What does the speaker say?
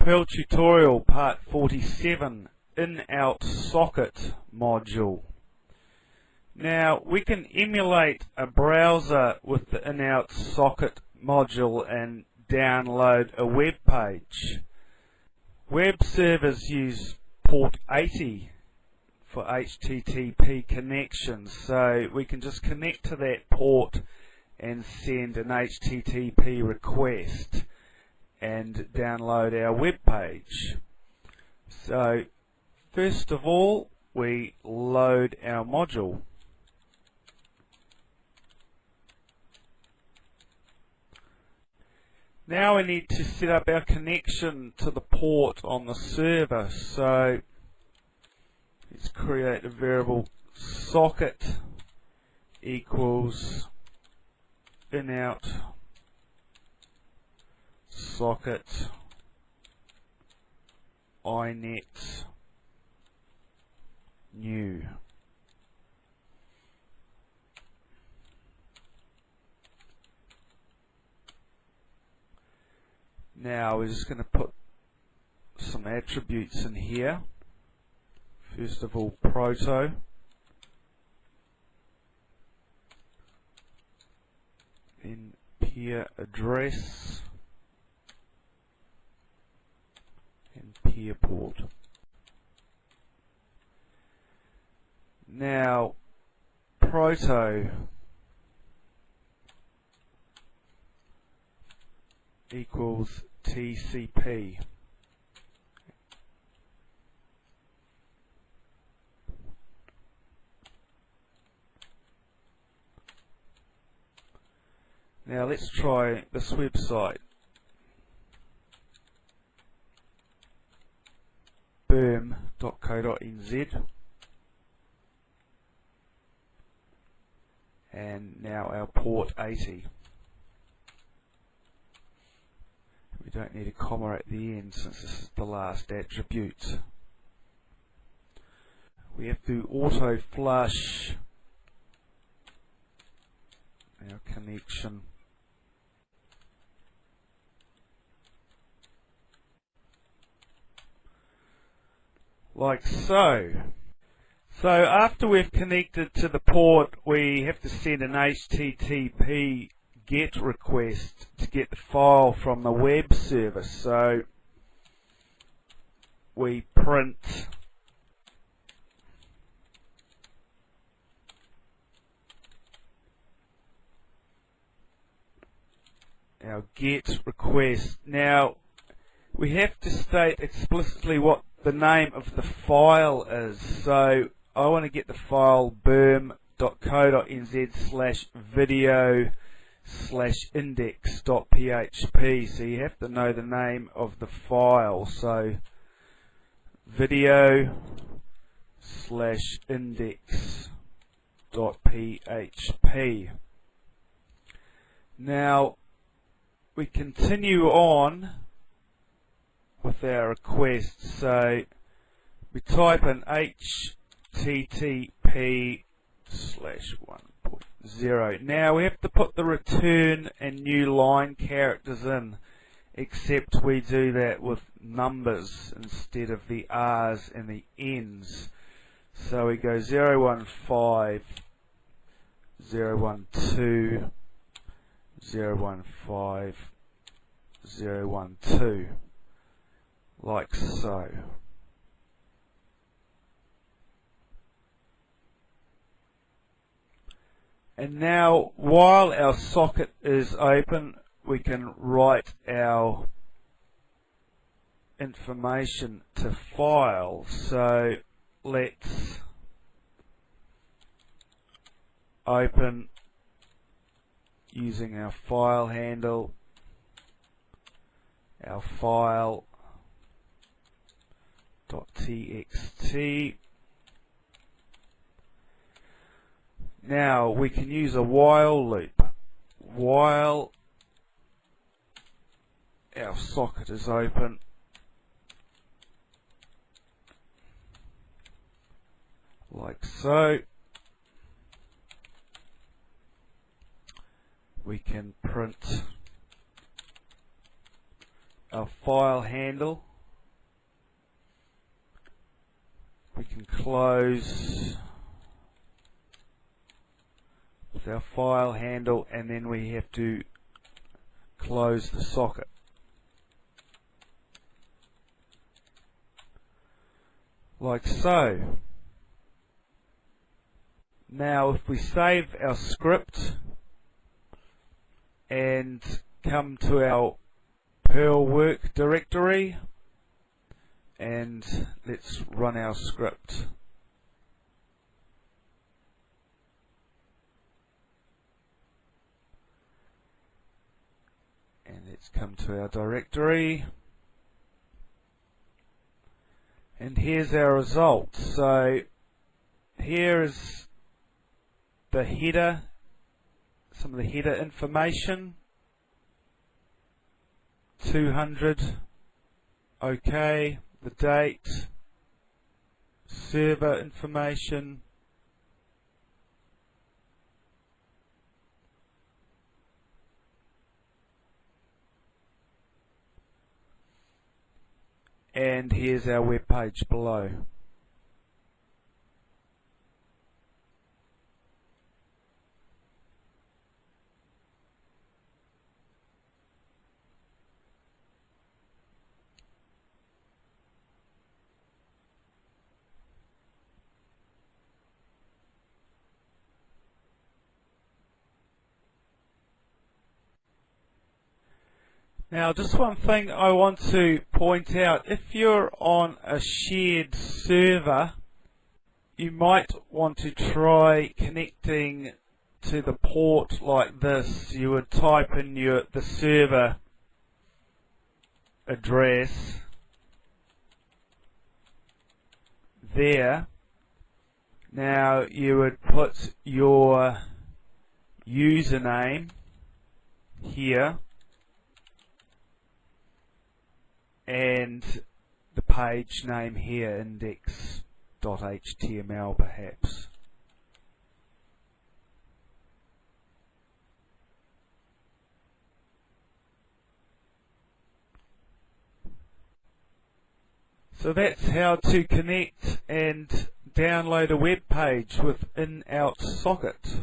Perl tutorial part 47, in-out socket module. Now we can emulate a browser with the in-out socket module and download a web page. Web servers use port 80 for HTTP connections, so we can just connect to that port and send an HTTP request and download our web page. So first of all, we load our module. Now we need to set up our connection to the port on the server. So let's create a variable socket equals in-out socket inet new. Now we're just going to put some attributes in here. First of all, proto. Then peer address and peer port. Now proto equals TCP. Now let's try this website, perl047.co.nz, and now our port 80. We don't need a comma at the end since this is the last attribute. We have to auto flush our connection. Like so. So after we've connected to the port, we have to send an HTTP GET request to get the file from the web server. So we print our GET request. Now we have to state explicitly what the name of the file is. So I want to get the file berm.co.nz/video/index.php. So you have to know the name of the file. So video/index.php. Now we continue on with our request. So we type in HTTP/1.0. Now we have to put the return and new line characters in, except we do that with numbers instead of the R's and the N's. So we go 015, 012, 015, 012. Like so. And now while our socket is open, we can write our information to file. So let's open using our file handle, our file .txt. Now we can use a while loop. While our socket is open, like so, we can print our file handle and close with our file handle, and then we have to close the socket. Like so. Now if we save our script and come to our Perl work directory, and let's run our script. And let's come to our directory, and here's our result. So here is the header, some of the header information. 200, okay, the date, server information, and here's our web page below. Now, just one thing I want to point out: if you're on a shared server, you might want to try connecting to the port like this. You would type in the server address there. Now you would put your username here and the page name here, index.html perhaps. So that's how to connect and download a web page with in-out socket.